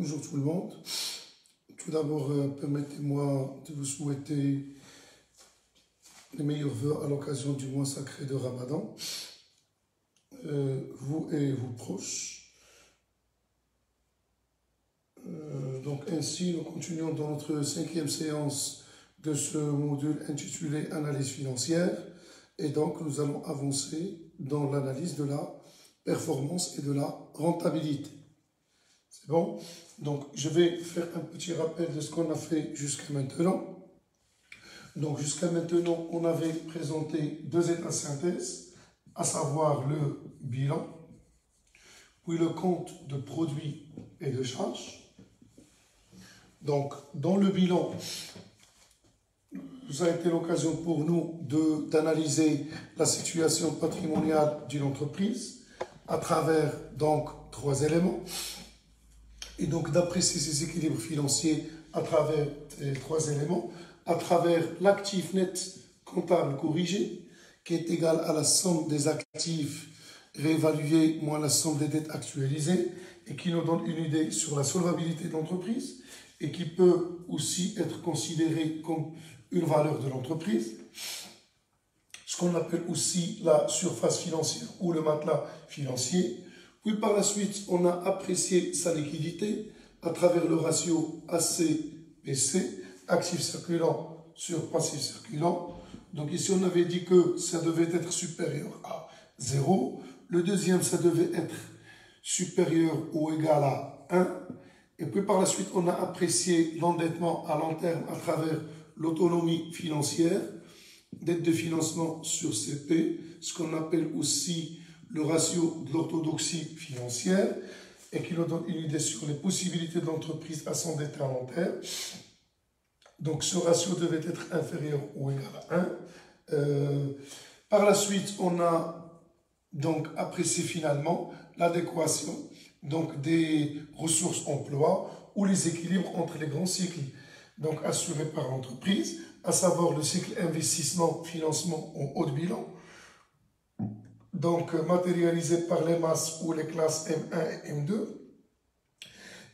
Bonjour tout le monde. Tout d'abord, permettez-moi de vous souhaiter les meilleurs vœux à l'occasion du mois sacré de Ramadan. Vous et vos proches. Donc ainsi, nous continuons dans notre 5e séance de ce module intitulé Analyse financière. Et donc, nous allons avancer dans l'analyse de la performance et de la rentabilité. C'est bon? Donc, je vais faire un petit rappel de ce qu'on a fait jusqu'à maintenant. Donc, jusqu'à maintenant, on avait présenté deux états de synthèse, à savoir le bilan, puis le compte de produits et de charges. Donc, dans le bilan, ça a été l'occasion pour nous d'analyser la situation patrimoniale d'une entreprise à travers donc trois éléments. Et donc d'apprécier ses équilibres financiers à travers ces trois éléments, à travers l'actif net comptable corrigé, qui est égal à la somme des actifs réévalués moins la somme des dettes actualisées, et qui nous donne une idée sur la solvabilité de l'entreprise, et qui peut aussi être considéré comme une valeur de l'entreprise. Ce qu'on appelle aussi la surface financière ou le matelas financier. Puis par la suite, on a apprécié sa liquidité à travers le ratio AC-PC, actif circulant sur passif circulant. Donc ici, on avait dit que ça devait être supérieur à 0. Le deuxième, ça devait être supérieur ou égal à 1. Et puis par la suite, on a apprécié l'endettement à long terme à travers l'autonomie financière, dette de financement sur CP, ce qu'on appelle aussi le ratio de l'orthodoxie financière, et qui nous donne une idée sur les possibilités de l'entreprise à s'endetter à long terme. Donc ce ratio devait être inférieur ou égal à 1. Par la suite, on a donc apprécié finalement l'adéquation donc des ressources emploi ou les équilibres entre les grands cycles donc assurés par l'entreprise, à savoir le cycle investissement-financement en haut de bilan, donc matérialisé par les masses ou les classes M1 et M2,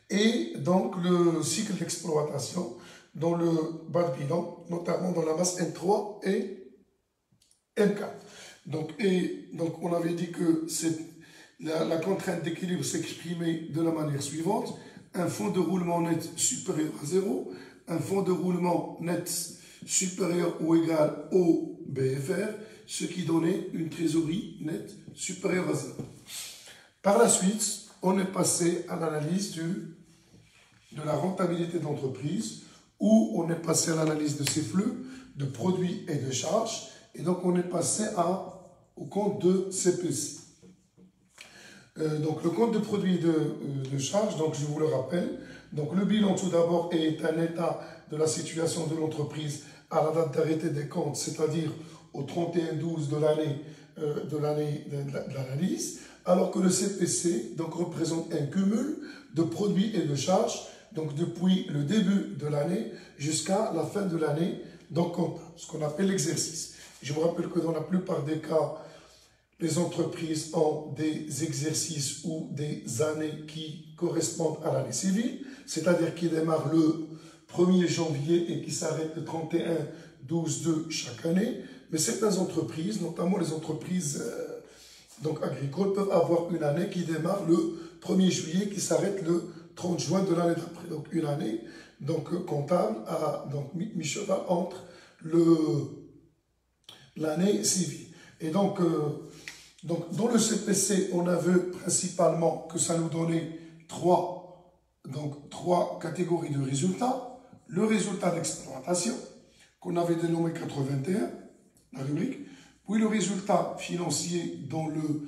et donc le cycle d'exploitation dans le bas de bilan, notamment dans la masse M3 et M4. Donc on avait dit que la contrainte d'équilibre s'exprimait de la manière suivante: un fonds de roulement net supérieur à 0, un fonds de roulement net supérieur ou égal au BFR, ce qui donnait une trésorerie nette supérieure à 0. Par la suite, on est passé à l'analyse de la rentabilité d'entreprise, où on est passé à l'analyse de ses flux, de produits et de charges, et donc on est passé au compte de CPC. Donc le compte de produits et de charges, donc je vous le rappelle, donc le bilan tout d'abord est un état de la situation de l'entreprise à la date d'arrêté des comptes, c'est-à-dire au 31/12 de l'analyse, alors que le CPC donc, représente un cumul de produits et de charges, donc depuis le début de l'année jusqu'à la fin de l'année, donc ce qu'on appelle l'exercice. Je vous rappelle que dans la plupart des cas, les entreprises ont des exercices ou des années qui correspondent à l'année civile, c'est-à-dire qui démarrent le 1er janvier et qui s'arrêtent le 31/12 de chaque année. Mais certaines entreprises, notamment les entreprises donc agricoles, peuvent avoir une année qui démarre le 1er juillet, qui s'arrête le 30 juin de l'année d'après. Donc une année donc, comptable à mi-cheval entre l'année civile. Et donc dans le CPC, on a vu principalement que ça nous donnait trois catégories de résultats. Le résultat d'exploitation, qu'on avait dénommé 81, la rubrique, puis le résultat financier dans le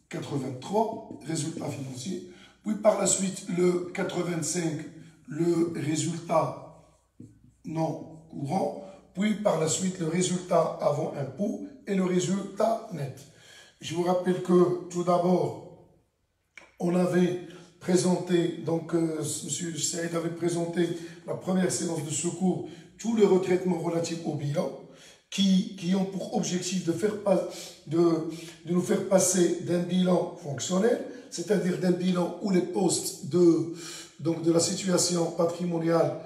83, résultat financier, puis par la suite le 85, le résultat non courant, puis par la suite le résultat avant impôt et le résultat net. Je vous rappelle que tout d'abord, on avait présenté, donc M. Saïd avait présenté la première séance de secours, tous les retraitements relatifs au bilan, qui ont pour objectif de nous faire passer d'un bilan fonctionnel, c'est-à-dire d'un bilan où les postes donc, de la situation patrimoniale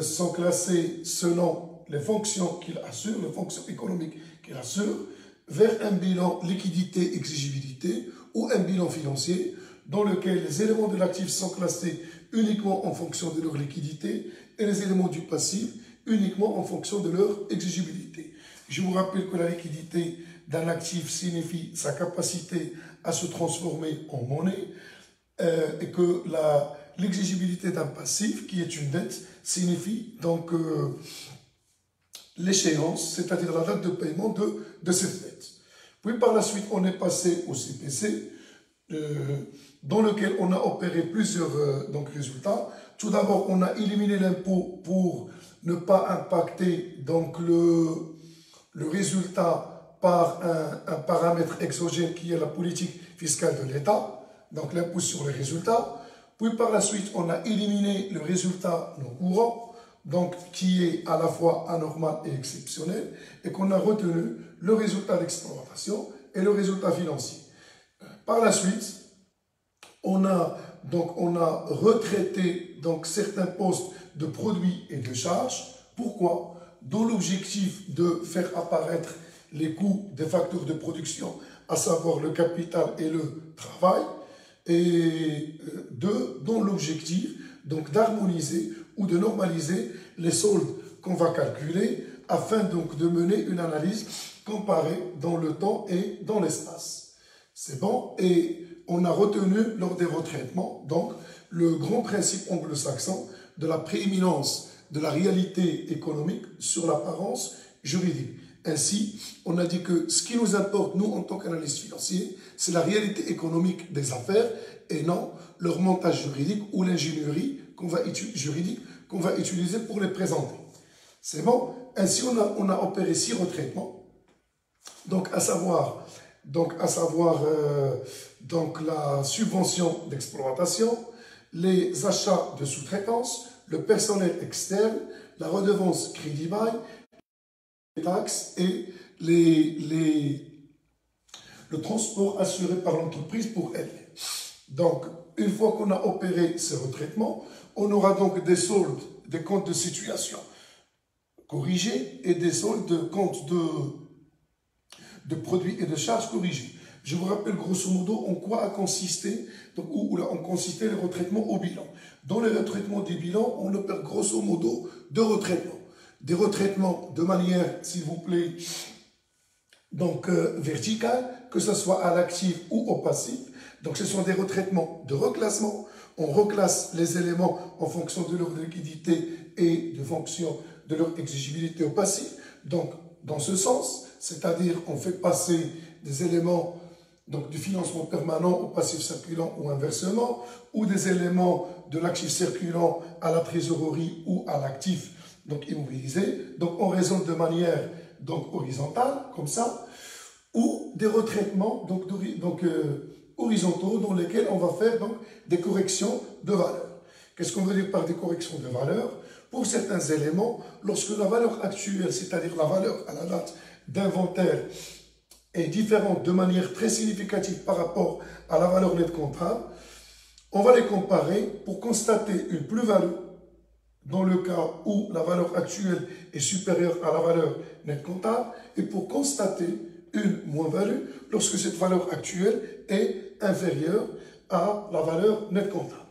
sont classées selon les fonctions qu'il assure, les fonctions économiques qu'il assure, vers un bilan liquidité-exigibilité ou un bilan financier dans lequel les éléments de l'actif sont classés uniquement en fonction de leur liquidité et les éléments du passif uniquement en fonction de leur exigibilité. Je vous rappelle que la liquidité d'un actif signifie sa capacité à se transformer en monnaie et que l'exigibilité d'un passif, qui est une dette, signifie donc l'échéance, c'est-à-dire la date de paiement de cette dette. Puis par la suite, on est passé au CPC, dans lequel on a opéré plusieurs résultats. Tout d'abord, on a éliminé l'impôt pour ne pas impacter donc, le résultat par un paramètre exogène qui est la politique fiscale de l'État, donc l'impôt sur les résultats. Puis par la suite, on a éliminé le résultat non courant, donc qui est à la fois anormal et exceptionnel, et qu'on a retenu le résultat d'exploitation et le résultat financier. Par la suite, on a retraité donc, certains postes de produits et de charges. Pourquoi? Dans l'objectif de faire apparaître les coûts des facteurs de production, à savoir le capital et le travail, et dans l'objectif donc d'harmoniser ou de normaliser les soldes qu'on va calculer afin donc de mener une analyse comparée dans le temps et dans l'espace. C'est bon? Et on a retenu lors des retraitements donc le grand principe anglo-saxon de la prééminence de la réalité économique sur l'apparence juridique. Ainsi, on a dit que ce qui nous importe, nous, en tant qu'analystes financiers, c'est la réalité économique des affaires et non leur montage juridique ou l'ingénierie juridique qu'on va utiliser pour les présenter. C'est bon? Ainsi, on a opéré 6 retraitements, donc à savoir la subvention d'exploitation, les achats de sous-traitance, le personnel externe, la redevance crédit-bail, les taxes et le transport assuré par l'entreprise pour elle. Donc, une fois qu'on a opéré ces retraitements, on aura donc des soldes, des comptes de situation corrigés et des soldes de comptes de produits et de charges corrigés. Je vous rappelle grosso modo en quoi a consisté, donc, où ont consisté les retraitements au bilan. Dans les retraitements des bilans, on opère grosso modo 2 retraitements. Des retraitements de manière, s'il vous plaît, donc verticale, que ce soit à l'actif ou au passif. Donc ce sont des retraitements de reclassement. On reclasse les éléments en fonction de leur liquidité et de fonction de leur exigibilité au passif. Donc dans ce sens, c'est-à-dire on fait passer des éléments donc, du financement permanent au passif circulant ou inversement, ou des éléments de l'actif circulant à la trésorerie ou à l'actif donc immobilisé. Donc on raisonne de manière donc horizontale, comme ça, ou des retraitements horizontaux dans lesquels on va faire donc, des corrections de valeur. Qu'est-ce qu'on veut dire par des corrections de valeur? Pour certains éléments, lorsque la valeur actuelle, c'est-à-dire la valeur à la date d'inventaire, est différente de manière très significative par rapport à la valeur nette comptable, on va les comparer pour constater une plus-value dans le cas où la valeur actuelle est supérieure à la valeur nette comptable et pour constater une moins-value lorsque cette valeur actuelle est inférieure à la valeur nette comptable.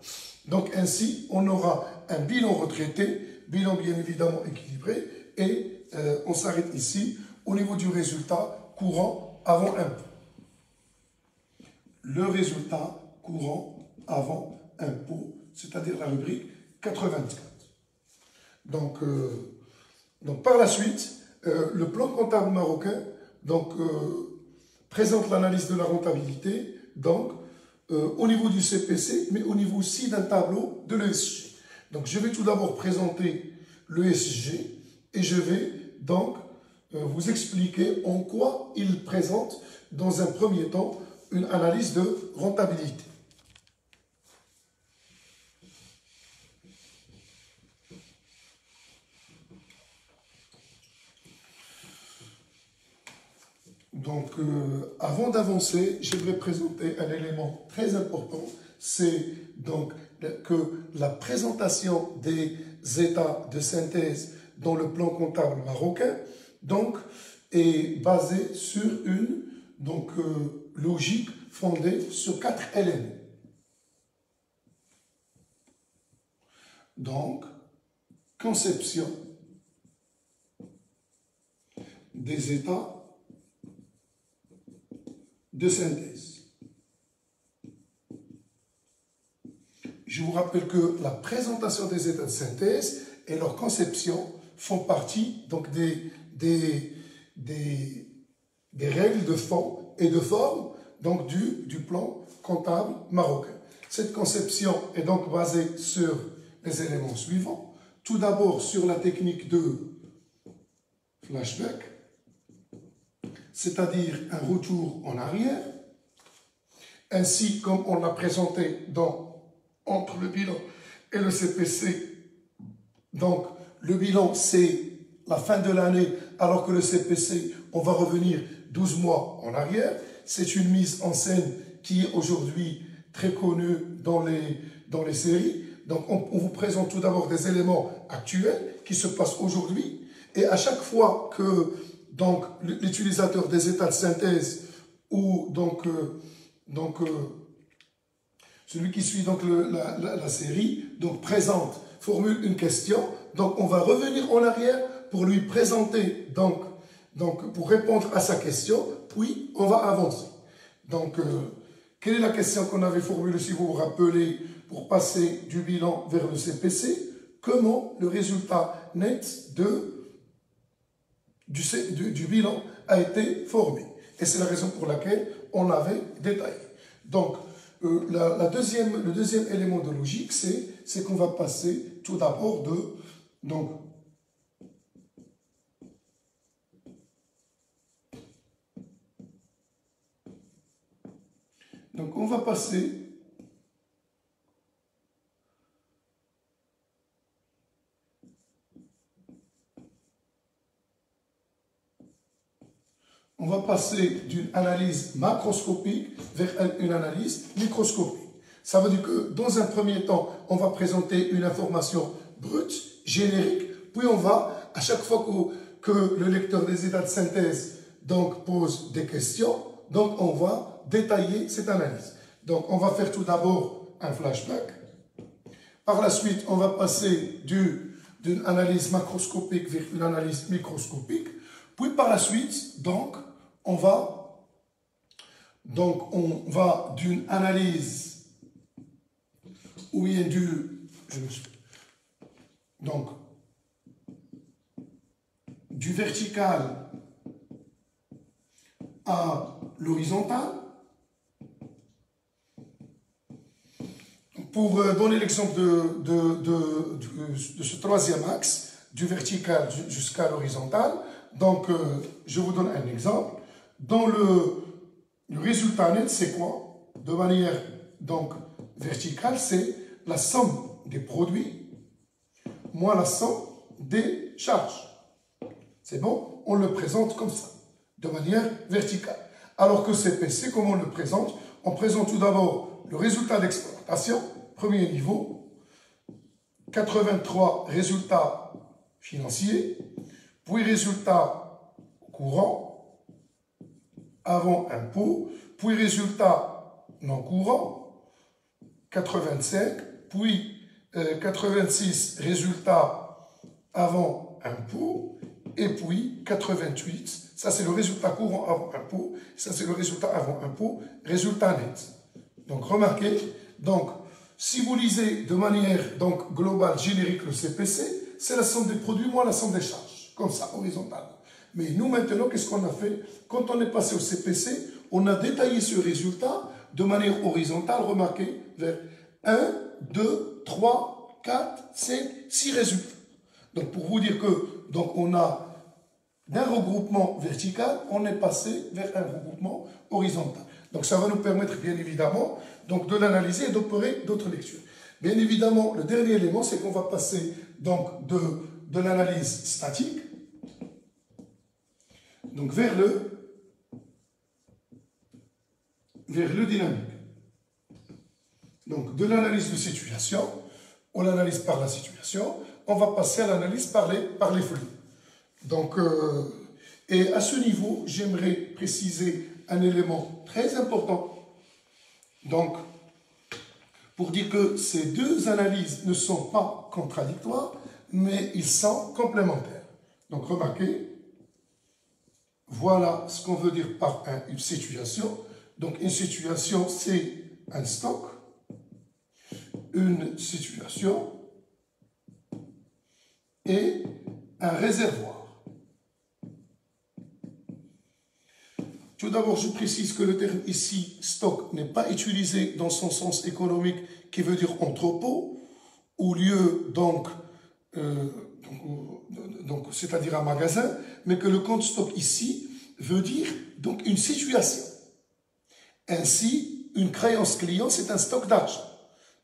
Donc ainsi, on aura un bilan retraité, bilan bien évidemment équilibré et on s'arrête ici au niveau du résultat courant avant impôt. Le résultat courant avant impôt, c'est-à-dire la rubrique 84. Donc par la suite, le plan comptable marocain présente l'analyse de la rentabilité au niveau du CPC, mais au niveau aussi d'un tableau de l'ESG. Donc je vais tout d'abord présenter l'ESG et je vais donc vous expliquer en quoi il présente dans un premier temps une analyse de rentabilité. Donc, avant d'avancer, j'aimerais présenter un élément très important, c'est donc que la présentation des états de synthèse dans le plan comptable marocain donc, est basée sur une logique fondée sur 4 éléments. Donc, conception des états de synthèse. Je vous rappelle que la présentation des états de synthèse et leur conception font partie donc des règles de fond et de forme donc du plan comptable marocain. Cette conception est donc basée sur les éléments suivants. Tout d'abord sur la technique de flashback, c'est-à-dire un retour en arrière, ainsi comme on l'a présenté entre le bilan et le CPC. Donc, le bilan, c'est la fin de l'année, alors que le CPC, on va revenir 12 mois en arrière. C'est une mise en scène qui est aujourd'hui très connue dans les séries. Donc, on vous présente tout d'abord des éléments actuels qui se passent aujourd'hui. Et à chaque fois que l'utilisateur des états de synthèse ou celui qui suit la série formule une question, donc on va revenir en arrière pour lui présenter, pour répondre à sa question, puis on va avancer. Donc, quelle est la question qu'on avait formulée, si vous vous rappelez, pour passer du bilan vers le CPC? Comment le résultat net du bilan a été formé? Et c'est la raison pour laquelle on l'avait détaillé. Donc, le deuxième élément de logique, c'est qu'on va passer tout d'abord donc on va passer d'une analyse macroscopique vers une analyse microscopique. Ça veut dire que dans un premier temps, on va présenter une information brute, générique, puis on va, à chaque fois que le lecteur des états de synthèse pose des questions, donc on va détailler cette analyse. Donc on va faire tout d'abord un flashback. Par la suite, on va passer d'une analyse macroscopique vers une analyse microscopique. Puis par la suite, on va d'une analyse où il y a du vertical à l'horizontal. Pour donner l'exemple de ce troisième axe, du vertical jusqu'à l'horizontal, je vous donne un exemple. Dans le résultat net, c'est quoi? De manière verticale, c'est la somme des produits moins la somme des charges. C'est bon? On le présente comme ça, de manière verticale. Alors que CPC, comment on le présente? On présente tout d'abord le résultat d'exploitation, premier niveau, 83 résultats financiers, puis résultats courants, avant impôt, puis résultats non courants, 85, puis 86 résultats avant impôt, et puis 88, ça c'est le résultat courant avant impôt, ça c'est le résultat avant impôt, résultat net. Donc remarquez, si vous lisez de manière globale, générique le CPC, c'est la somme des produits moins la somme des charges, comme ça, horizontalement. Mais nous maintenant, qu'est-ce qu'on a fait? Quand on est passé au CPC, on a détaillé ce résultat de manière horizontale, remarquez, vers 1, 2, 3, 4, 5, 6 résultats. Donc pour vous dire que on a d'un regroupement vertical, on est passé vers un regroupement horizontal. Donc ça va nous permettre bien évidemment de l'analyser et d'opérer d'autres lectures. Bien évidemment, le dernier élément, c'est qu'on va passer de l'analyse statique vers le dynamique. Donc Donc, de l'analyse de situation, on l'analyse par la situation, on va passer à l'analyse par les flux. Donc, et à ce niveau, j'aimerais préciser un élément très important. Donc, pour dire que ces deux analyses ne sont pas contradictoires, mais ils sont complémentaires. Donc, remarquez, voilà ce qu'on veut dire par une situation. Donc, une situation, c'est un stock. Une situation et un réservoir. Tout d'abord, je précise que le terme ici, stock, n'est pas utilisé dans son sens économique qui veut dire entrepôt, ou lieu, donc c'est-à-dire un magasin, mais que le compte stock ici veut dire donc une situation. Ainsi, une créance client, c'est un stock d'argent.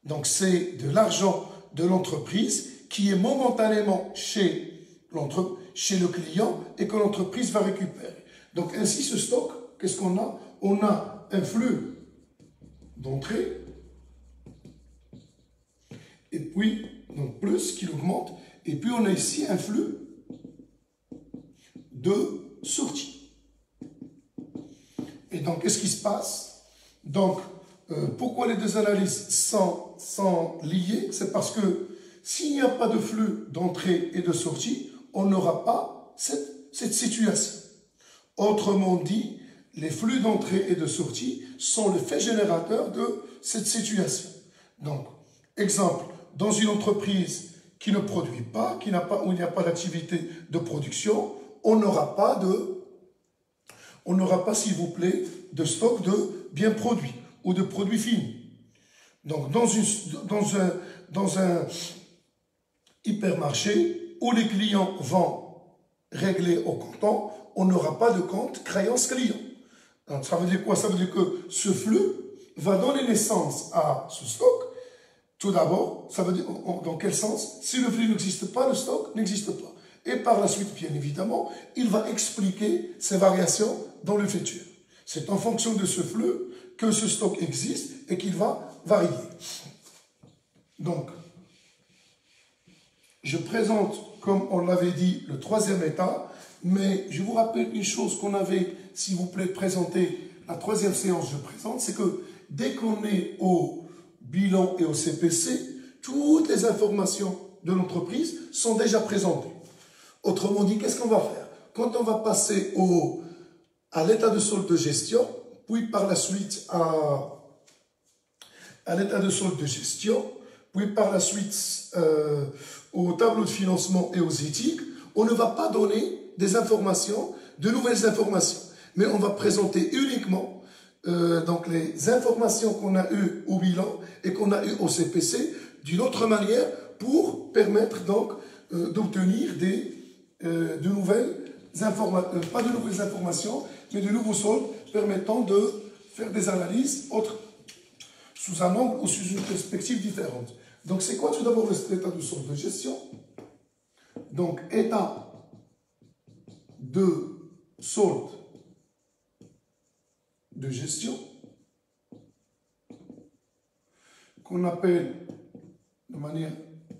Donc, c'est de l'argent de l'entreprise qui est momentanément chez le client et que l'entreprise va récupérer. Donc, ainsi, ce stock, qu'est-ce qu'on a? On a un flux d'entrée et puis, donc plus qui augmente, et puis on a ici un flux de sortie. Et donc, qu'est-ce qui se passe? Donc, pourquoi les deux analyses sont liées? C'est parce que s'il n'y a pas de flux d'entrée et de sortie, on n'aura pas cette situation. Autrement dit, les flux d'entrée et de sortie sont le fait générateur de cette situation. Donc, exemple, dans une entreprise qui ne produit pas, où il n'y a pas d'activité de production, on n'aura pas, s'il vous plaît, de stock de biens produits ou de produits finis. Donc, dans un hypermarché où les clients vont régler au comptant, on n'aura pas de compte créance client. Donc, ça veut dire quoi? Ça veut dire que ce flux va donner naissance à ce stock. Tout d'abord, ça veut dire dans quel sens? Si le flux n'existe pas, le stock n'existe pas. Et par la suite, bien évidemment, il va expliquer ces variations dans le futur. C'est en fonction de ce flux que ce stock existe et qu'il va varier. Donc, je présente, comme on l'avait dit, le troisième état, mais je vous rappelle une chose qu'on avait, s'il vous plaît, présenté la troisième séance, je présente, c'est que dès qu'on est au bilan et au CPC, toutes les informations de l'entreprise sont déjà présentées. Autrement dit, qu'est-ce qu'on va faire? Quand on va passer à l'état de solde de gestion, puis par la suite à l'état de solde de gestion, puis par la suite au tableau de financement et aux éthiques, on ne va pas donner des informations, de nouvelles informations, mais on va présenter uniquement donc les informations qu'on a eues au bilan et qu'on a eues au CPC d'une autre manière pour permettre donc d'obtenir de nouvelles informations, pas de nouvelles informations, mais de nouveaux soldes permettant de faire des analyses autres, sous un angle ou sous une perspective différente. Donc, c'est quoi tout d'abord l'état de solde de gestion? Donc, état de solde de gestion, qu'on appelle de manière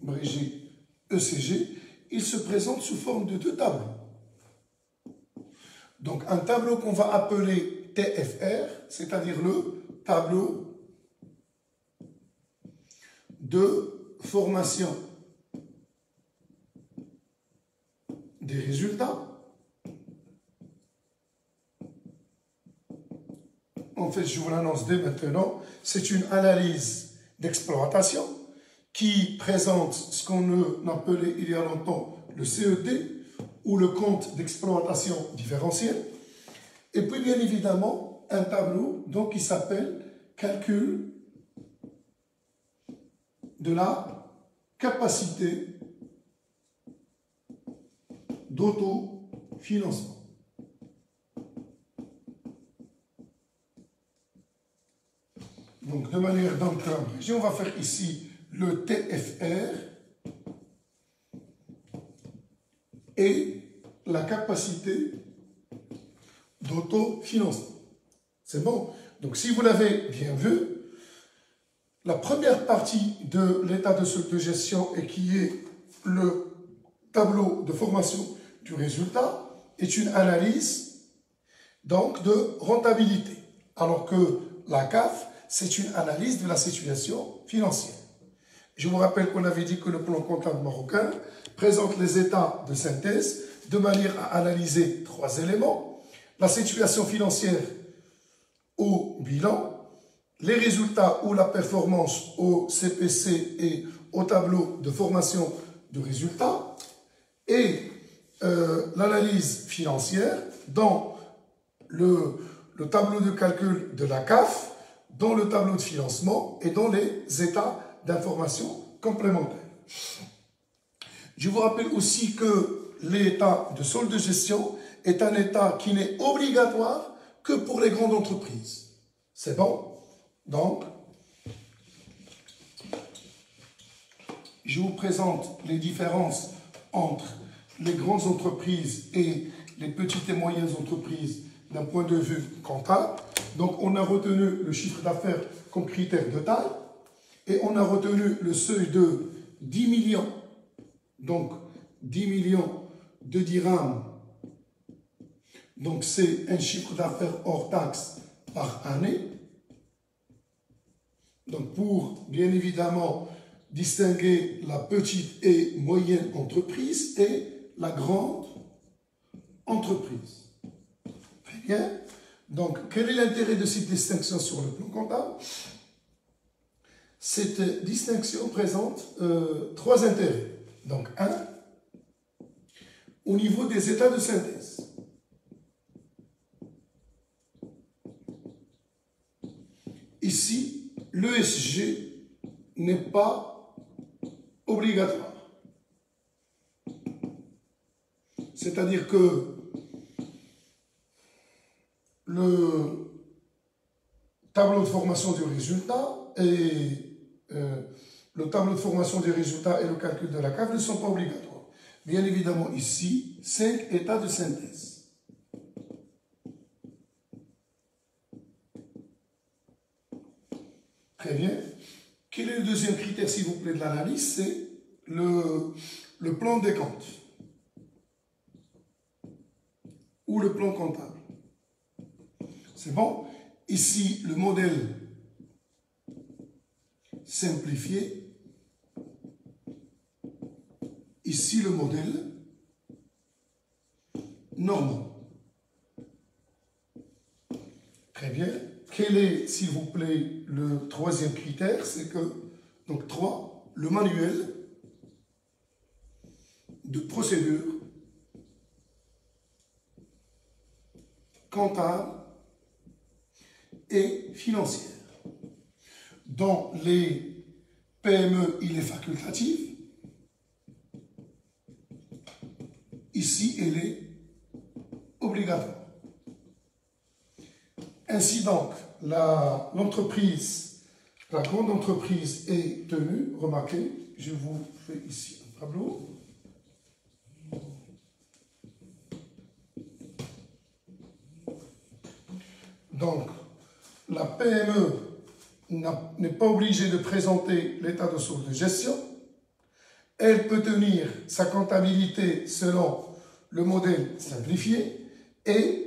abrégée ECG, il se présente sous forme de deux tableaux. Donc, un tableau qu'on va appeler TFR, c'est-à-dire le tableau de formation des résultats. En fait, je vous l'annonce dès maintenant, c'est une analyse d'exploitation qui présente ce qu'on appelait il y a longtemps le CET ou le compte d'exploitation différentielle. Et puis, bien évidemment, un tableau donc, qui s'appelle calcul de la capacité d'autofinancement. Donc, de manière d'abrégée, on va faire ici le TFR et la capacité d'autofinancement. C'est bon? Donc, si vous l'avez bien vu, la première partie de l'état de solde de gestion et qui est le tableau de formation du résultat est une analyse donc de rentabilité, alors que la CAF, c'est une analyse de la situation financière. Je vous rappelle qu'on avait dit que le plan comptable marocain présente les états de synthèse de manière à analyser 3 éléments: la situation financière au bilan, les résultats ou la performance au CPC et au tableau de formation de résultats, et l'analyse financière dans le tableau de calcul de la CAF, dans le tableau de financement et dans les états d'information complémentaires. Je vous rappelle aussi que l'état de solde de gestion est un état qui n'est obligatoire que pour les grandes entreprises. C'est bon? Donc, je vous présente les différences entre les grandes entreprises et les petites et moyennes entreprises d'un point de vue comptable. Donc, on a retenu le chiffre d'affaires comme critère de taille et on a retenu le seuil de 10 millions. Donc, 10 millions de dirhams. Donc, c'est un chiffre d'affaires hors taxe par année. Donc, pour, bien évidemment, distinguer la petite et moyenne entreprise et la grande entreprise. Très bien. Donc, quel est l'intérêt de cette distinction sur le plan comptable? Cette distinction présente 3 intérêts. Donc, 1, au niveau des états de synthèse. Ici, l'ESG n'est pas obligatoire. C'est-à-dire que le tableau de formation du résultat et le tableau de formation des résultats et le calcul de la CAF ne sont pas obligatoires. Bien évidemment, ici, 5 états de synthèse. Très bien. Quel est le deuxième critère, s'il vous plaît, de l'analyse? C'est le plan des comptes ou le plan comptable. C'est bon? Ici, le modèle simplifié. Ici, le modèle normal. Très bien. Quel est, s'il vous plaît, le troisième critère? C'est que, donc 3, le manuel de procédure comptable et financière. Dans les PME, il est facultatif. Ici, elle est obligatoire. Ainsi donc, l'entreprise, la grande entreprise est tenue, remarquez, je vous fais ici un tableau. Donc, la PME n'est pas obligée de présenter l'état de solde de gestion. Elle peut tenir sa comptabilité selon le modèle simplifié et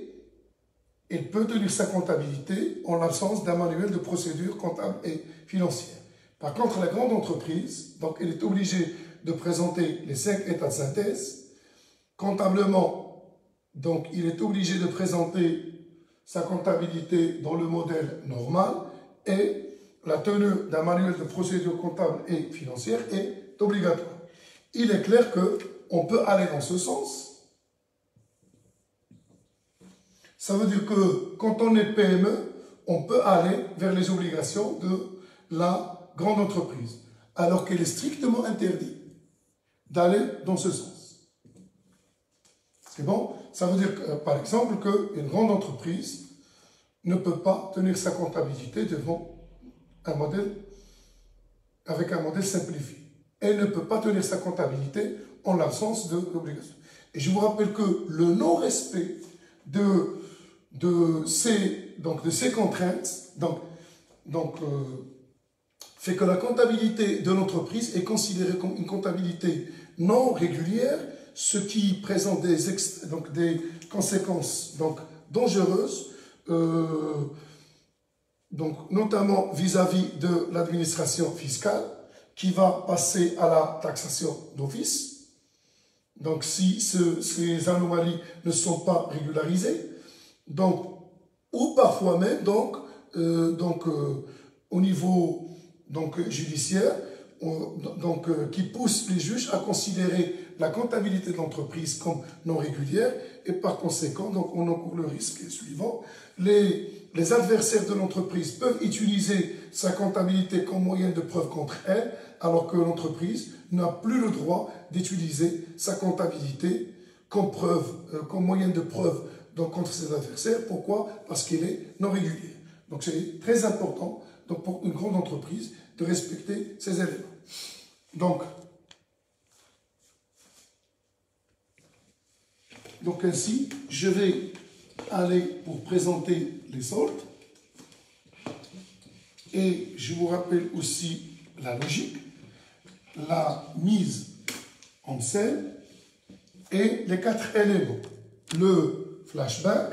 elle peut tenir sa comptabilité en l'absence d'un manuel de procédure comptable et financière. Par contre, la grande entreprise, donc elle est obligée de présenter les 5 états de synthèse. Comptablement, donc il est obligé de présenter sa comptabilité dans le modèle normal et la tenue d'un manuel de procédure comptable et financière est obligatoire. Il est clair qu'on peut aller dans ce sens. Ça veut dire que quand on est PME, on peut aller vers les obligations de la grande entreprise, alors qu'il est strictement interdit d'aller dans ce sens. C'est bon? Ça veut dire, par exemple, qu'une grande entreprise ne peut pas tenir sa comptabilité devant un modèle, avec un modèle simplifié. Elle ne peut pas tenir sa comptabilité en l'absence de l'obligation. Et je vous rappelle que le non-respect de ces contraintes, fait que la comptabilité de l'entreprise est considérée comme une comptabilité non régulière, ce qui présente des conséquences dangereuses, notamment vis-à-vis de l'administration fiscale, qui va passer à la taxation d'office. Donc, si ces anomalies ne sont pas régularisées, ou parfois même au niveau judiciaire, qui pousse les juges à considérer la comptabilité de l'entreprise comme non régulière, et par conséquent, on encourt le risque suivant. Les adversaires de l'entreprise peuvent utiliser sa comptabilité comme moyen de preuve contre elle, alors que l'entreprise n'a plus le droit d'utiliser sa comptabilité comme moyen de preuve contre ses adversaires. Pourquoi? Parce qu'elle est non régulière. Donc c'est très important pour une grande entreprise de respecter ces éléments. Donc ainsi, je vais aller pour présenter les soldes. Et je vous rappelle aussi la logique, la mise en scène et les 4 éléments. Le flashback,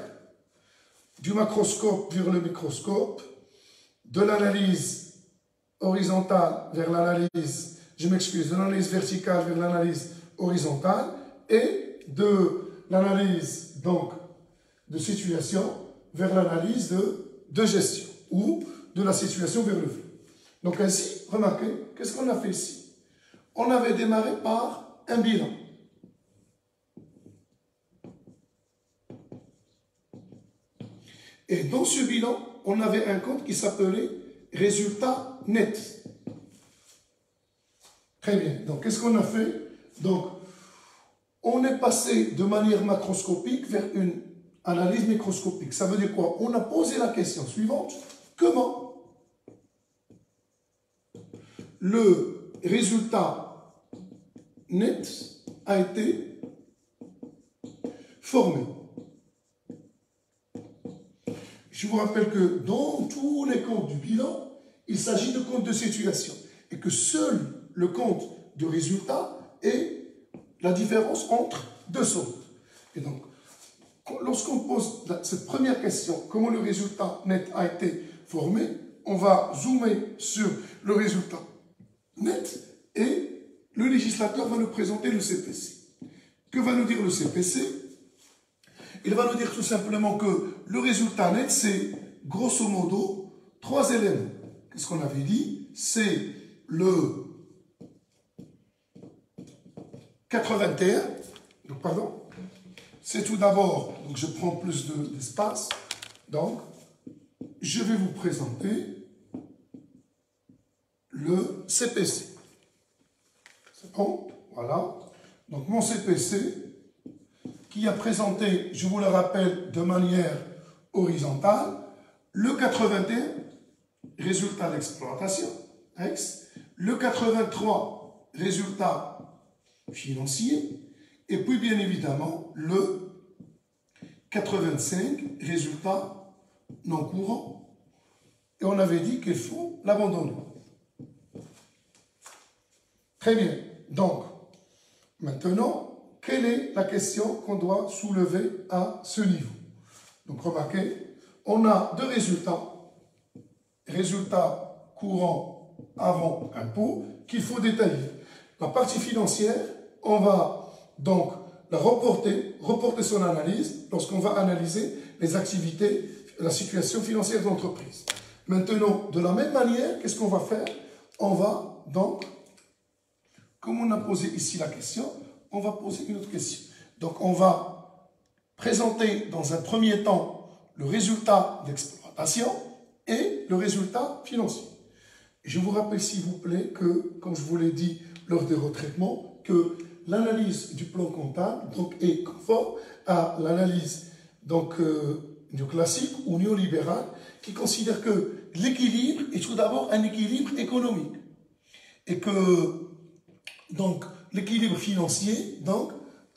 du macroscope vers le microscope, de l'analyse horizontale vers l'analyse, de l'analyse verticale vers l'analyse horizontale, et de l'analyse de situation vers l'analyse de gestion, ou de la situation vers le flux. Donc ainsi, remarquez, qu'est-ce qu'on a fait ici? On avait démarré par un bilan. Et dans ce bilan, on avait un compte qui s'appelait résultat net. Très bien. Donc, qu'est-ce qu'on a fait? Donc, on est passé de manière macroscopique vers une analyse microscopique. Ça veut dire quoi? On a posé la question suivante. Comment le résultat net a été formé? Je vous rappelle que dans tous les comptes du bilan, il s'agit de comptes de situation et que seul le compte de résultat est la différence entre deux soldes. Et donc, lorsqu'on pose cette première question, comment le résultat net a été formé, on va zoomer sur le résultat net et le législateur va nous présenter le CPC. Que va nous dire le CPC? Il va nous dire tout simplement que le résultat net, c'est grosso modo 3 éléments. Qu'est-ce qu'on avait dit? C'est le 81, c'est tout d'abord, donc je prends plus d'espace, donc je vais vous présenter le CPC. C'est bon? Voilà. Donc mon CPC, qui a présenté, je vous le rappelle, de manière horizontale, le 81, résultat d'exploitation, le 83, résultat financier, et puis bien évidemment, le 85, résultat non courant. Et on avait dit qu'il faut l'abandonner. Très bien. Donc, maintenant, quelle est la question qu'on doit soulever à ce niveau? Donc, remarquez, on a 2 résultats. Résultat courant avant impôt qu'il faut détailler. La partie financière, on va donc la reporter son analyse lorsqu'on va analyser les activités, la situation financière de l'entreprise. Maintenant, de la même manière, qu'est-ce qu'on va faire? On va donc, comme on a posé ici la question, on va poser une autre question. Donc, on va présenter dans un premier temps le résultat d'exploitation et le résultat financier. Je vous rappelle, s'il vous plaît, que, comme je vous l'ai dit lors des retraitements, que l'analyse du plan comptable est conforme à l'analyse néoclassique ou néolibérale qui considère que l'équilibre est tout d'abord un équilibre économique et que l'équilibre financier,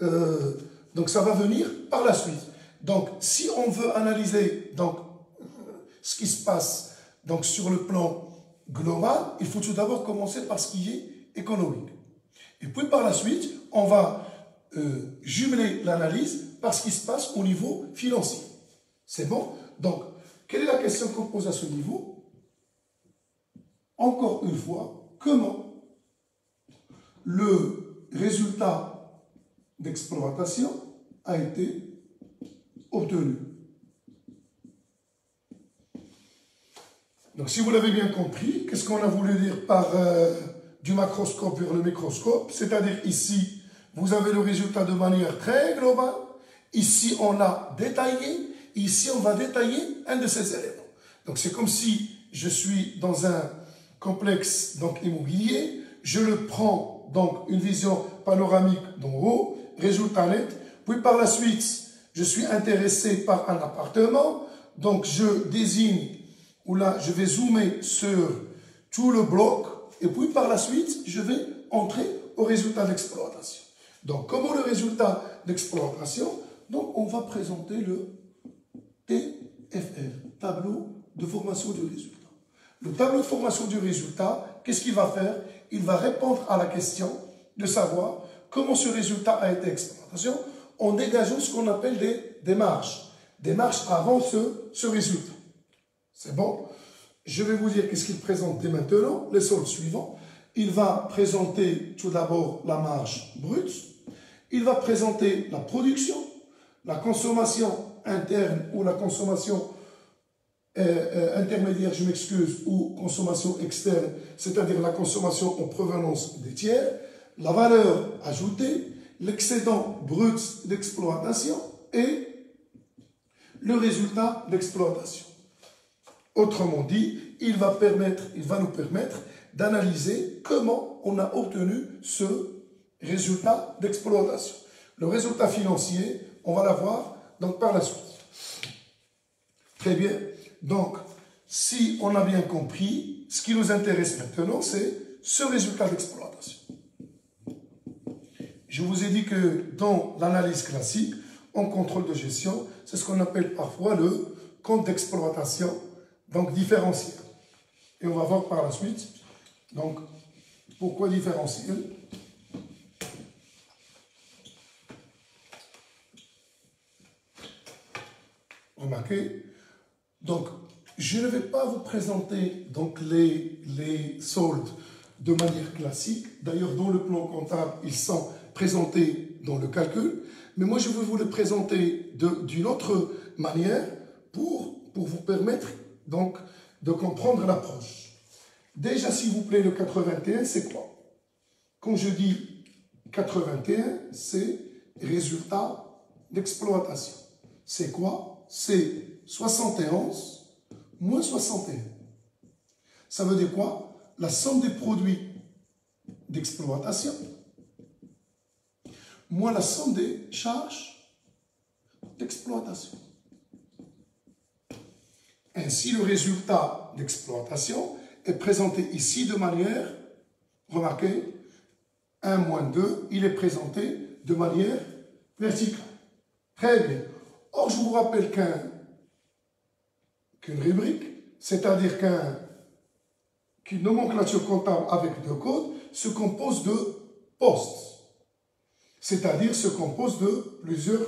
ça va venir par la suite. Donc, si on veut analyser ce qui se passe sur le plan global, il faut tout d'abord commencer par ce qui est économique. Et puis par la suite, on va jumeler l'analyse par ce qui se passe au niveau financier. C'est bon? Donc, quelle est la question qu'on pose à ce niveau? Encore une fois, comment le résultat d'exploitation a été obtenu? Donc, si vous l'avez bien compris, qu'est-ce qu'on a voulu dire par du macroscope vers le microscope? C'est-à-dire ici, vous avez le résultat de manière très globale. Ici, on l'a détaillé. Ici, on va détailler un de ces éléments. Donc, c'est comme si je suis dans un complexe donc, immobilier. Je le prends, donc, une vision panoramique d'en haut, résultat net. Puis, par la suite, je suis intéressé par un appartement. Donc, je désigne, ou là, je vais zoomer sur tout le bloc. Et puis, par la suite, je vais entrer au résultat d'exploitation. Donc, comment le résultat d'exploitation? Donc, on va présenter le TFR, tableau de formation du résultat. Le tableau de formation du résultat, qu'est-ce qu'il va faire? Il va répondre à la question de savoir comment ce résultat a été exploité en dégageant ce qu'on appelle des marges. Des marges avant ce résultat. C'est bon? Je vais vous dire qu'est-ce qu'il présente dès maintenant, les soldes suivants. Il va présenter tout d'abord la marge brute. Il va présenter la production, la consommation interne ou la consommation intermédiaire, je m'excuse, ou consommation externe, c'est-à-dire la consommation en provenance des tiers, la valeur ajoutée, l'excédent brut d'exploitation et le résultat d'exploitation. Autrement dit, il va nous permettre d'analyser comment on a obtenu ce résultat d'exploitation. Le résultat financier, on va l'avoir donc par la suite. Très bien. Donc, si on a bien compris, ce qui nous intéresse maintenant, c'est ce résultat d'exploitation. Je vous ai dit que dans l'analyse classique, en contrôle de gestion, c'est ce qu'on appelle parfois le compte d'exploitation, donc différentiel. Et on va voir par la suite, donc, pourquoi différentiel. Remarquez. Donc, je ne vais pas vous présenter donc, les soldes de manière classique. D'ailleurs, dans le plan comptable, ils sont présentés dans le calcul. Mais moi, je veux vous les présenter d'une autre manière pour vous permettre donc, de comprendre l'approche. Déjà, s'il vous plaît, le 81, c'est quoi? Quand je dis 81, c'est résultat d'exploitation. C'est quoi? C'est 71 moins 61. Ça veut dire quoi? La somme des produits d'exploitation moins la somme des charges d'exploitation. Ainsi, le résultat d'exploitation est présenté ici de manière, remarquez, 1 moins 2, il est présenté de manière verticale. Très bien. Or, je vous rappelle qu'une rubrique, c'est-à-dire qu'une nomenclature comptable avec deux codes, se compose de postes. C'est-à-dire se compose de plusieurs.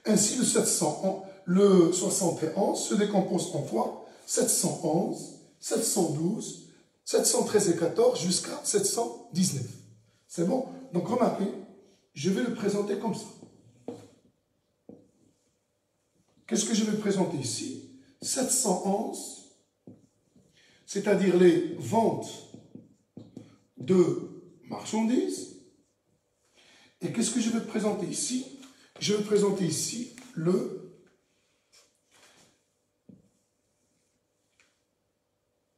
Ainsi, le 71 se décompose en quoi? 711, 712, 713 et 14 jusqu'à 719. C'est bon? Donc, remarquez, je vais le présenter comme ça. Qu'est-ce que je vais présenter ici? 711, c'est-à-dire les ventes de marchandises. Et qu'est-ce que je vais présenter ici? Je vais présenter ici le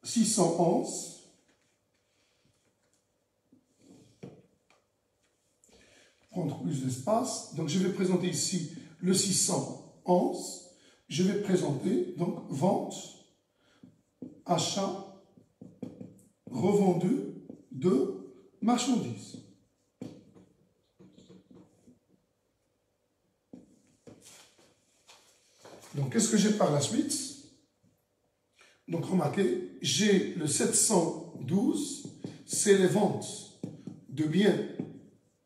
611. Prendre plus d'espace. Donc, je vais présenter ici le 611. Je vais présenter, donc, vente, achat, revendu de marchandises. Donc, qu'est-ce que j'ai par la suite? Donc, remarquez, j'ai le 712, c'est les ventes de biens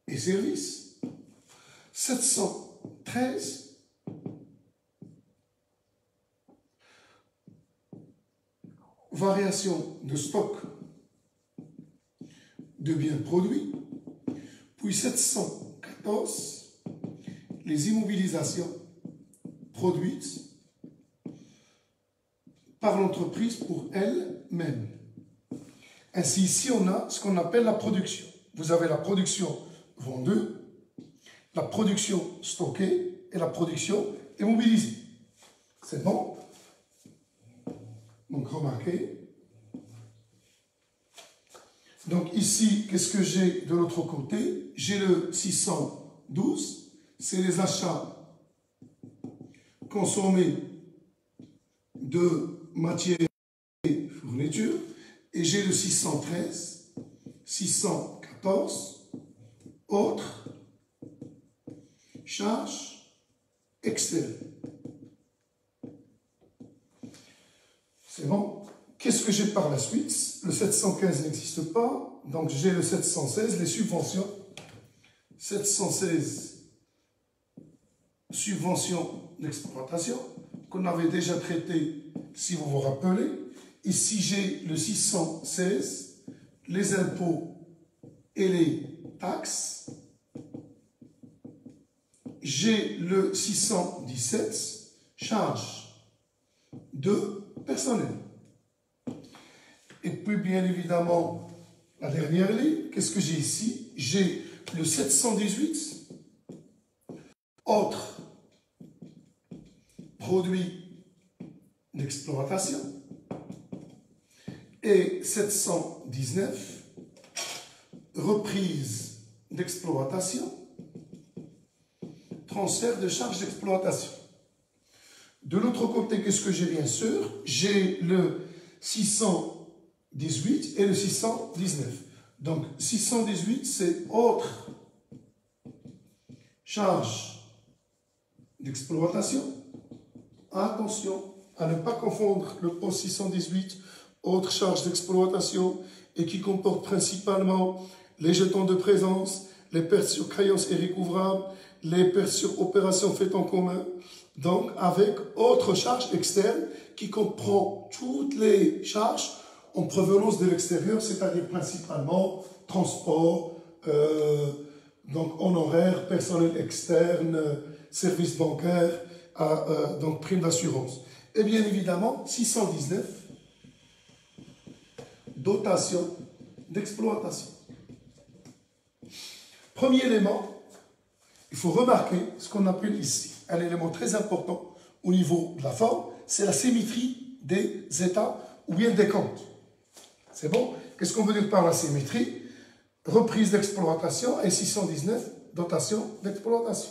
et services. 713, variation de stock de biens produits. Puis 714, les immobilisations produites par l'entreprise pour elle-même. Ainsi, ici, on a ce qu'on appelle la production. Vous avez la production vendue, la production stockée et la production immobilisée. C'est bon? Donc, remarquez. Donc, ici, qu'est-ce que j'ai de l'autre côté? J'ai le 612, c'est les achats consommés de matières et fournitures. Et j'ai le 613, 614, autres charges externes. C'est bon? Qu'est-ce que j'ai par la suite? Le 715 n'existe pas, donc j'ai le 716, les subventions. 716, subventions d'exploitation, qu'on avait déjà traité, si vous vous rappelez. Ici, j'ai le 616, les impôts et les taxes. J'ai le 617, charges de personnel. Et puis, bien évidemment, la dernière ligne, qu'est-ce que j'ai ici? J'ai le 718, autres produits d'exploitation, et 719, reprise d'exploitation, transfert de charges d'exploitation. De l'autre côté, qu'est-ce que j'ai bien sûr? J'ai le 618 et le 619. Donc, 618, c'est autres charges d'exploitation. Attention à ne pas confondre le poste 618, autres charges d'exploitation, et qui comporte principalement les jetons de présence, les pertes sur créances et recouvrables, les pertes sur opérations faites en commun, donc avec autres charges externes qui comprend toutes les charges en provenance de l'extérieur, c'est-à-dire principalement transport, donc honoraires, personnel externe, services bancaires, donc prime d'assurance. Et bien évidemment, 619, dotation d'exploitation. Premier élément, il faut remarquer ce qu'on appelle ici un élément très important au niveau de la forme, c'est la symétrie des états ou bien des comptes. C'est bon? Qu'est-ce qu'on veut dire par la symétrie? Reprise d'exploitation et 619, dotation d'exploitation.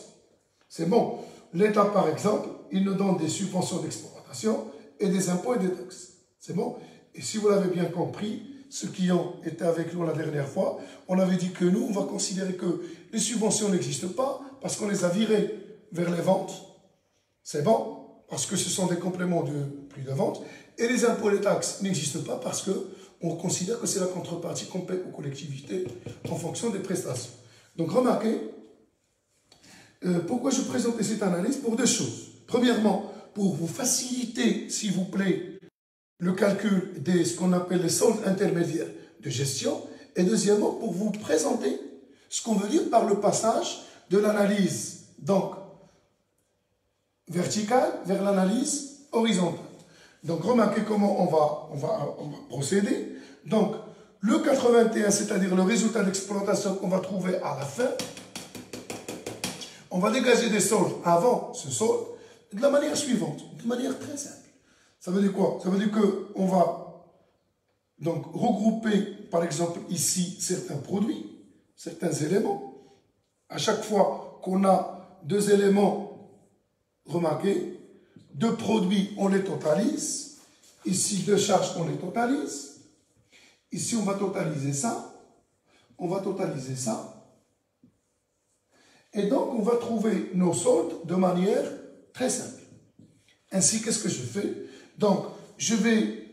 C'est bon. L'État, par exemple, il nous donne des subventions d'exploitation et des impôts et des taxes. C'est bon? Et si vous l'avez bien compris, ceux qui ont été avec nous la dernière fois, on avait dit que nous, on va considérer que les subventions n'existent pas parce qu'on les a virées vers les ventes. C'est bon? Parce que ce sont des compléments de prix de vente. Et les impôts et les taxes n'existent pas parce qu'on considère que c'est la contrepartie qu'on paie aux collectivités en fonction des prestations. Donc remarquez, pourquoi je présentais cette analyse? Pour deux choses. Premièrement, pour vous faciliter, s'il vous plaît, le calcul de ce qu'on appelle les soldes intermédiaires de gestion. Et deuxièmement, pour vous présenter ce qu'on veut dire par le passage de l'analyse donc verticale vers l'analyse horizontale. Donc remarquez comment on va procéder. Donc le 81, c'est-à-dire le résultat d'exploitation qu'on va trouver à la fin, on va dégager des soldes avant ce solde de la manière suivante, de manière très simple. Ça veut dire quoi? Ça veut dire qu'on va donc regrouper, par exemple, ici, certains produits, certains éléments. À chaque fois qu'on a deux éléments, remarquez, deux produits, on les totalise. Ici, deux charges, on les totalise. Ici, on va totaliser ça. On va totaliser ça. Et donc, on va trouver nos soldes de manière très simple. Ainsi, qu'est-ce que je fais? Donc, je vais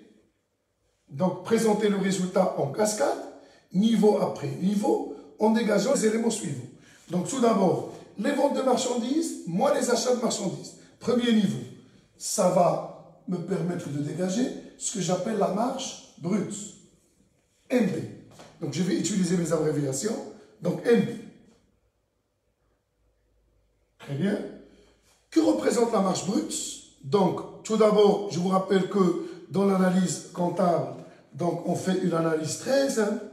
donc présenter le résultat en cascade, niveau après niveau, en dégageant les éléments suivants. Donc tout d'abord, les ventes de marchandises, moins les achats de marchandises. Premier niveau, ça va me permettre de dégager ce que j'appelle la marge brute, MB. Donc je vais utiliser mes abréviations, donc MB. Très bien. Que représente la marge brute? Donc tout d'abord, je vous rappelle que dans l'analyse comptable, donc on fait une analyse très simple.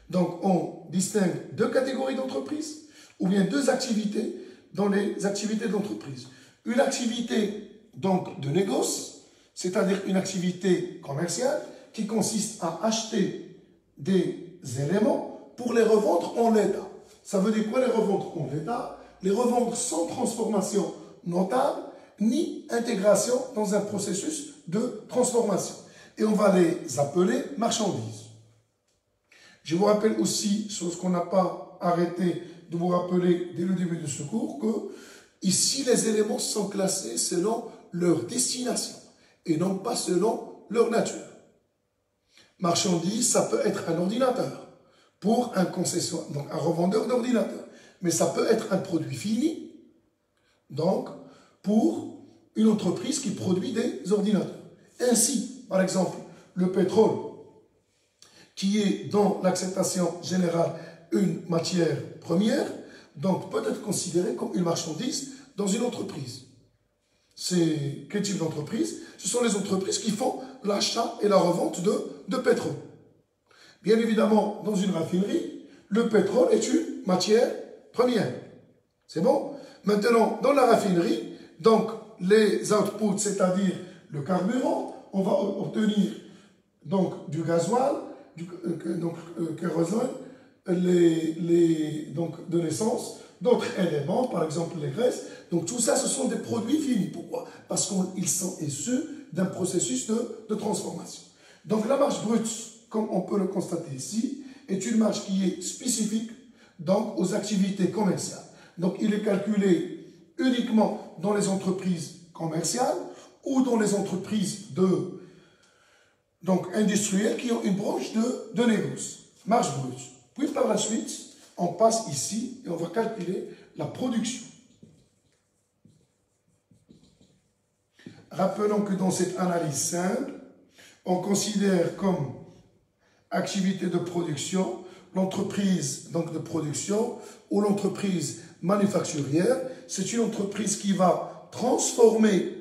Donc on distingue deux catégories d'entreprises ou bien deux activités dans les activités d'entreprise. Une activité donc de négoce, c'est-à-dire une activité commerciale qui consiste à acheter des éléments pour les revendre en l'état. Ça veut dire quoi les revendre en l'état? Les revendre sans transformation notable ni intégration dans un processus de transformation. Et on va les appeler marchandises. Je vous rappelle aussi, chose qu'on n'a pas arrêté de vous rappeler dès le début de ce cours, que ici les éléments sont classés selon leur destination et non pas selon leur nature. Marchandise, ça peut être un ordinateur pour un concessionnaire, donc un revendeur d'ordinateurs, mais ça peut être un produit fini, donc pour une entreprise qui produit des ordinateurs. Ainsi, par exemple, le pétrole, qui est dans l'acceptation générale une matière première, donc peut être considéré comme une marchandise dans une entreprise. C'est quel type d'entreprise? Ce sont les entreprises qui font l'achat et la revente de pétrole. Bien évidemment, dans une raffinerie, le pétrole est une matière première. C'est bon? Maintenant, dans la raffinerie, donc les outputs, c'est-à-dire le carburant, on va obtenir donc du gasoil, kérosène, donc de l'essence, d'autres éléments, par exemple les graisses. Donc tout ça, ce sont des produits finis. Pourquoi? Parce qu'ils sont issus d'un processus de transformation. Donc la marge brute, comme on peut le constater ici, est une marge qui est spécifique donc, aux activités commerciales. Donc il est calculé uniquement dans les entreprises commerciales ou dans les entreprises industrielles qui ont une branche de négoce. Marge brute. Puis par la suite, on passe ici et on va calculer la production. Rappelons que dans cette analyse simple, on considère comme activité de production l'entreprise de production ou l'entreprise manufacturière. C'est une entreprise qui va transformer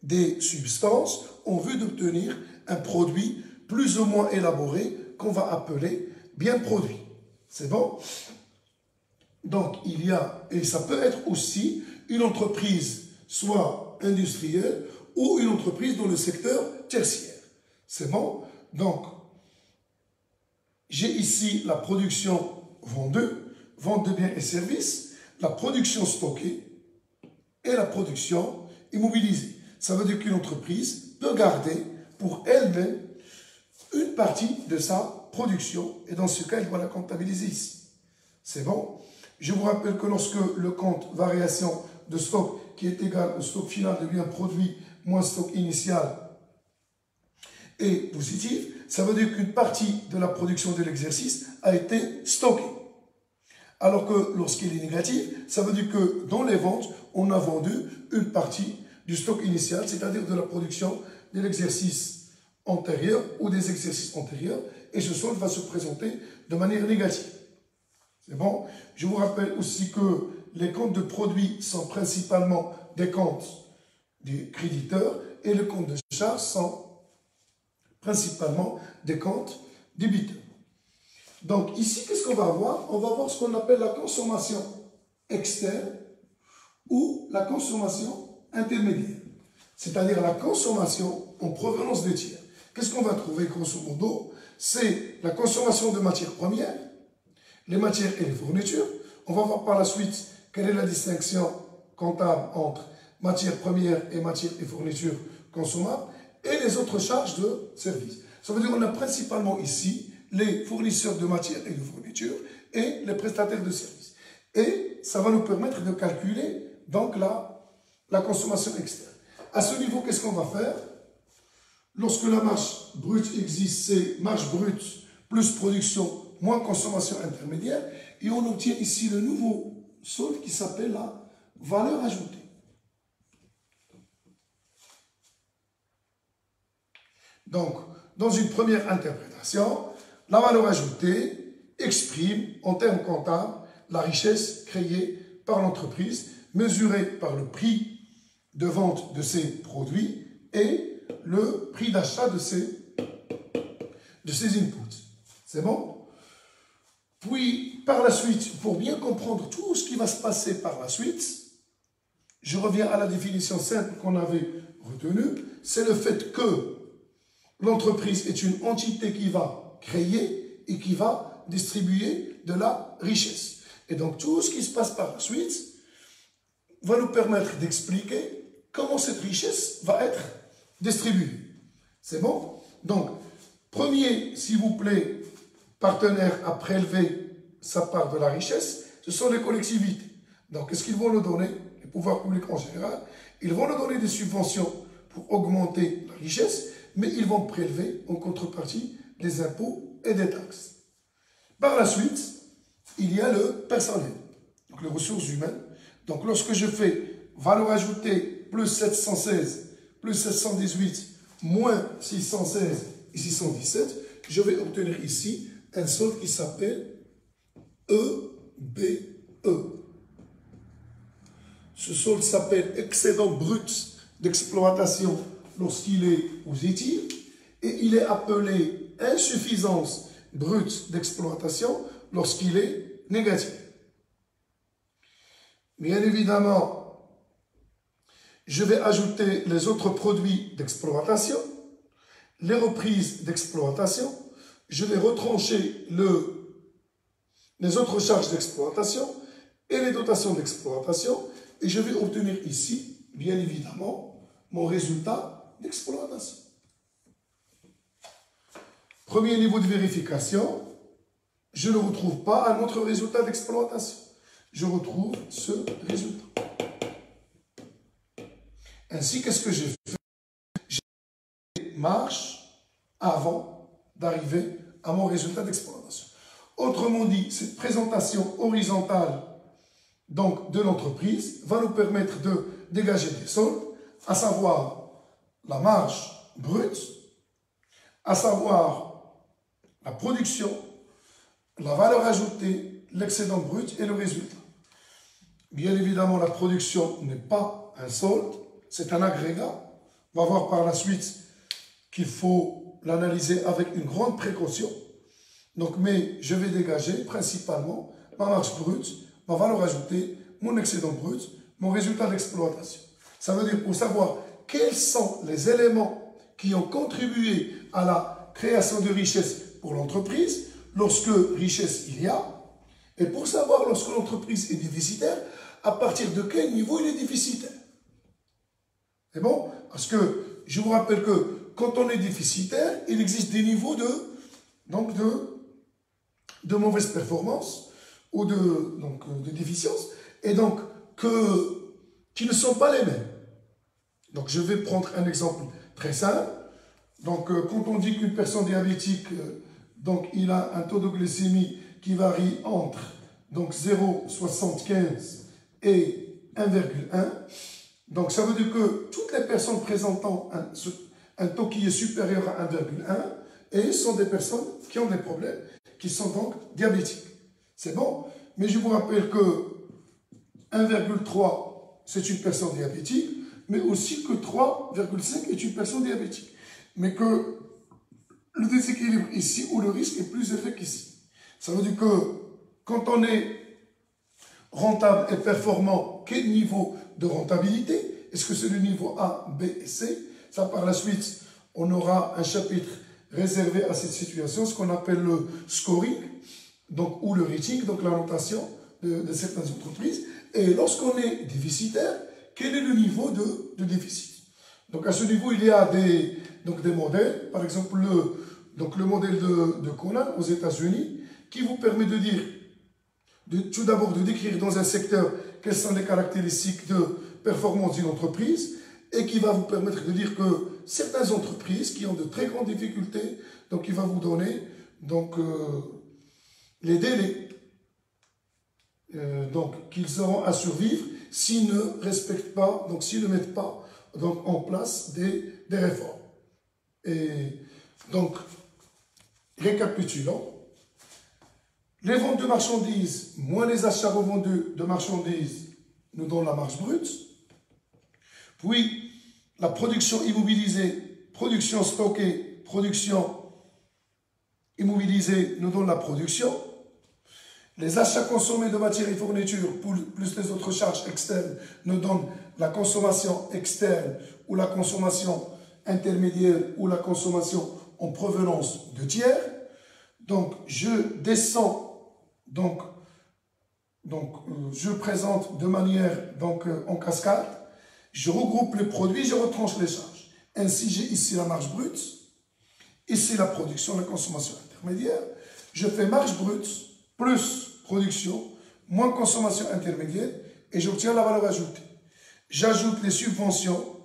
des substances en vue d'obtenir un produit plus ou moins élaboré qu'on va appeler bien produit. C'est bon? Donc, il y a, et ça peut être aussi une entreprise soit industrielle ou une entreprise dans le secteur tertiaire. C'est bon? Donc, j'ai ici la production vendue, vente de biens et services, la production stockée et la production immobilisée. Ça veut dire qu'une entreprise peut garder pour elle-même une partie de sa production et dans ce cas, elle doit la comptabiliser ici. C'est bon? Je vous rappelle que lorsque le compte variation de stock qui est égal au stock final de biens produits moins stock initial est positif, ça veut dire qu'une partie de la production de l'exercice a été stockée. Alors que lorsqu'il est négatif, ça veut dire que dans les ventes, on a vendu une partie du stock initial, c'est-à-dire de la production de l'exercice antérieur ou des exercices antérieurs, et ce solde va se présenter de manière négative. C'est bon? Je vous rappelle aussi que les comptes de produits sont principalement des comptes des créditeurs et les comptes de charges sont principalement des comptes débiteurs. Donc ici, qu'est-ce qu'on va avoir? On va voir ce qu'on appelle la consommation externe ou la consommation intermédiaire, c'est-à-dire la consommation en provenance des tiers. Qu'est-ce qu'on va trouver grosso modo? C'est la consommation de matières premières, les matières et les fournitures. On va voir par la suite quelle est la distinction comptable entre matières premières et matières et fournitures consommables et les autres charges de service. Ça veut dire qu'on a principalement ici les fournisseurs de matières et de fournitures et les prestataires de services. Et ça va nous permettre de calculer donc la consommation externe. À ce niveau, qu'est-ce qu'on va faire? Lorsque la marge brute existe, c'est marge brute plus production moins consommation intermédiaire. Et on obtient ici le nouveau solde qui s'appelle la valeur ajoutée. Donc, dans une première interprétation, la valeur ajoutée exprime en termes comptables la richesse créée par l'entreprise, mesurée par le prix de vente de ses produits et le prix d'achat de ses inputs. C'est bon? Puis, par la suite, pour bien comprendre tout ce qui va se passer par la suite, je reviens à la définition simple qu'on avait retenue, c'est le fait que l'entreprise est une entité qui va créer et qui va distribuer de la richesse. Et donc, tout ce qui se passe par la suite va nous permettre d'expliquer comment cette richesse va être distribuée. C'est bon? Donc, premier, s'il vous plaît, partenaire à prélever sa part de la richesse, ce sont les collectivités. Donc, qu'est-ce qu'ils vont nous donner? Les pouvoirs publics en général, ils vont nous donner des subventions pour augmenter la richesse, mais ils vont prélever en contrepartie des impôts et des taxes. Par la suite, il y a le personnel, donc les ressources humaines. Donc, lorsque je fais valeur ajoutée plus 716, plus 718, moins 616 et 617, je vais obtenir ici un solde qui s'appelle EBE. Ce solde s'appelle excédent brut d'exploitation lorsqu'il est positif et il est appelé insuffisance brute d'exploitation lorsqu'il est négatif. Bien évidemment, je vais ajouter les autres produits d'exploitation, les reprises d'exploitation, je vais retrancher les autres charges d'exploitation et les dotations d'exploitation et je vais obtenir ici, bien évidemment, mon résultat d'exploitation. Premier niveau de vérification, je ne retrouve pas un autre résultat d'exploitation. Je retrouve ce résultat. Ainsi, qu'est-ce que j'ai fait? J'ai marche avant d'arriver à mon résultat d'exploitation. Autrement dit, cette présentation horizontale donc, de l'entreprise va nous permettre de dégager des soldes, à savoir la marge brute, à savoir la production, la valeur ajoutée, l'excédent brut et le résultat. Bien évidemment, la production n'est pas un solde, c'est un agrégat. On va voir par la suite qu'il faut l'analyser avec une grande précaution. Donc, mais je vais dégager principalement ma marge brute, ma valeur ajoutée, mon excédent brut, mon résultat d'exploitation. Ça veut dire pour savoir quels sont les éléments qui ont contribué à la création de richesse pour l'entreprise, lorsque richesse il y a, et pour savoir lorsque l'entreprise est déficitaire, à partir de quel niveau il est déficitaire. C'est bon? Parce que je vous rappelle que quand on est déficitaire, il existe des niveaux de mauvaise performance ou de déficience, et donc qui ne sont pas les mêmes. Donc je vais prendre un exemple très simple. Donc quand on dit qu'une personne diabétique, donc il a un taux de glycémie qui varie entre 0,75 et 1,1, donc ça veut dire que toutes les personnes présentant un taux qui est supérieur à 1,1 sont des personnes qui ont des problèmes, qui sont donc diabétiques. C'est bon? Mais je vous rappelle que 1,3 c'est une personne diabétique, mais aussi que 3,5 est une personne diabétique. Mais que le déséquilibre ici, ou le risque est plus élevé qu'ici. Ça veut dire que quand on est rentable et performant, quel niveau de rentabilité? Est-ce que c'est le niveau A, B et C? Ça, par la suite, on aura un chapitre réservé à cette situation, ce qu'on appelle le scoring, donc, ou le rating, donc la notation de certaines entreprises. Et lorsqu'on est déficitaire, quel est le niveau de déficit? Donc à ce niveau, il y a des modèles, par exemple le modèle de Conan aux États-Unis, qui vous permet de dire, tout d'abord de décrire dans un secteur quelles sont les caractéristiques de performance d'une entreprise, et qui va vous permettre de dire que certaines entreprises qui ont de très grandes difficultés, donc il va vous donner donc, les délais donc qu'ils auront à survivre s'ils ne respectent pas, donc s'ils ne mettent pas donc, en place des réformes. Et donc, récapitulons, les ventes de marchandises moins les achats revendus de marchandises nous donnent la marge brute. Puis, la production immobilisée, production stockée, production immobilisée nous donne la production. Les achats consommés de matières et fournitures, plus les autres charges externes, nous donnent la consommation externe ou la consommation intermédiaire ou la consommation en provenance de tiers. Donc, je descends, je présente de manière en cascade, je regroupe les produits, je retranche les charges. Ainsi, j'ai ici la marge brute, ici la production, la consommation intermédiaire. Je fais marge brute plus production, moins consommation intermédiaire, et j'obtiens la valeur ajoutée. J'ajoute les subventions,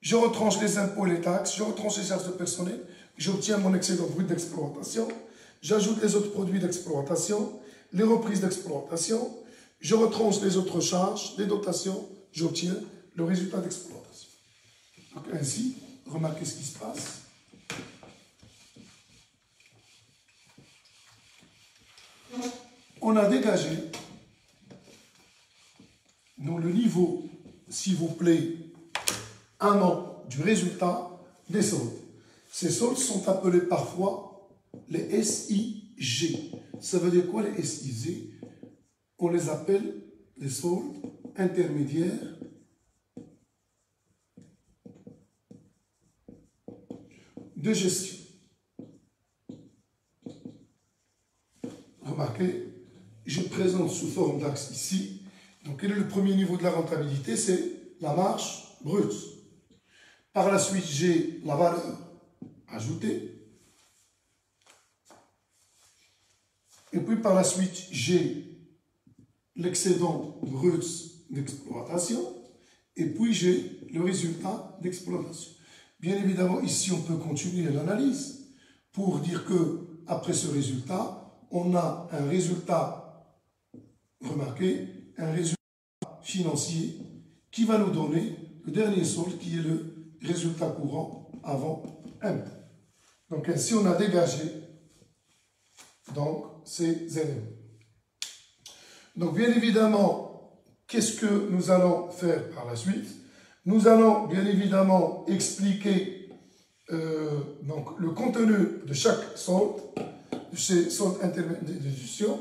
je retranche les impôts et les taxes, je retranche les charges de personnel, j'obtiens mon excédent brut d'exploitation, j'ajoute les autres produits d'exploitation, les reprises d'exploitation, je retranche les autres charges, les dotations, j'obtiens le résultat d'exploitation. Donc ainsi, remarquez ce qui se passe. On a dégagé dans le niveau, s'il vous plaît, 1 an du résultat des soldes. Ces soldes sont appelés parfois les SIG. Ça veut dire quoi les SIG? On les appelle les soldes intermédiaires de gestion. Remarquez, je présente sous forme d'axe ici. Donc, quel est le premier niveau de la rentabilité? C'est la marge brute. Par la suite, j'ai la valeur ajoutée. Et puis, par la suite, j'ai l'excédent brut d'exploitation. Et puis, j'ai le résultat d'exploitation. Bien évidemment, ici, on peut continuer l'analyse pour dire que après ce résultat, on a un résultat, remarquez, un résultat financier qui va nous donner le dernier solde qui est le résultat courant avant impôt. Donc ainsi, on a dégagé donc, ces éléments. Donc bien évidemment, qu'est-ce que nous allons faire par la suite? Nous allons bien évidemment expliquer donc, le contenu de chaque solde, de ces soldes intermédiaires de gestion,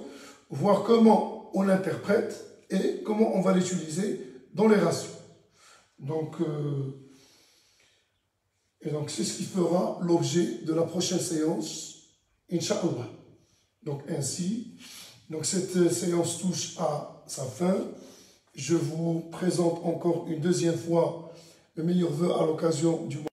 voir comment on l'interprète et comment on va l'utiliser dans les ratios. Donc, c'est ce qui fera l'objet de la prochaine séance, Inch'Allah. Donc ainsi, cette séance touche à sa fin. Je vous présente encore une deuxième fois le meilleur vœu à l'occasion du mois.